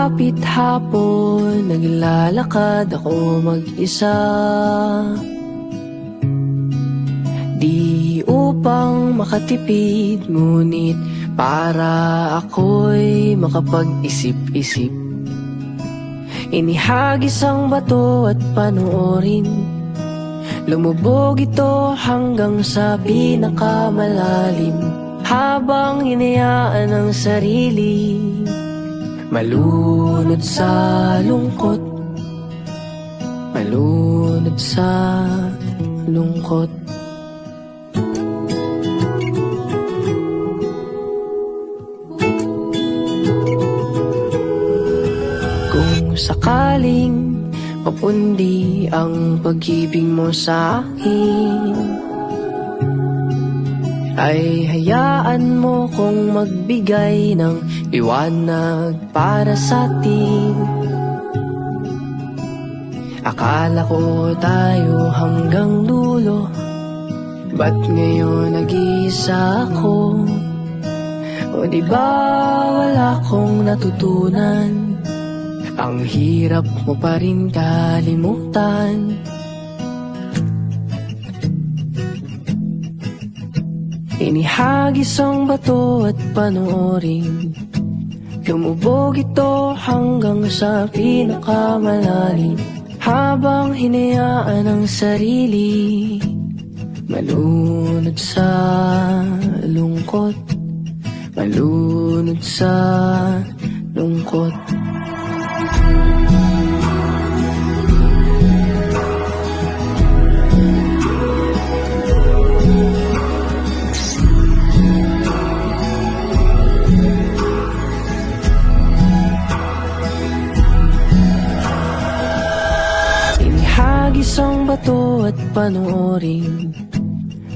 Kapit hapon, naglalakad ako mag-isa, di upang makatipid, ngunit para ako'y makapag-isip-isip. Inihagis ang bato at panoorin, lumubog ito hanggang sa pinakamalalim, habang hinayaan ang sarili malunod sa lungkot, malunod sa lungkot. Kung sakaling mapundi ang pag-ibig mo sa akin, ay hayaan mo kong magbigay ng liwanag para sa atin. Akala ko tayo hanggang dulo, ba't ngayon nag-iisa ako? O di ba wala kong natutunan? Ang hirap mo pa rin kalimutan. Inihagis ang bato at panoorin, lumubog ito hanggang sa pinakamalalim, habang hinayaan ang sarili malunod sa lungkot, malunod sa lungkot. Isang bato at panoorin,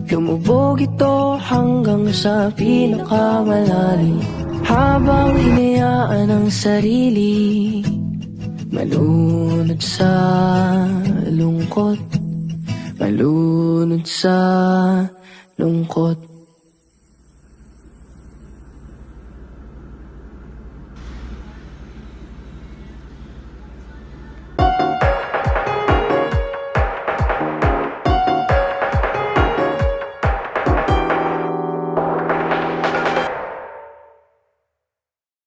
lumubog ito hanggang sa pinakamalalim, habang hinayaan ang sarili malunod sa lungkot, malunod sa lungkot.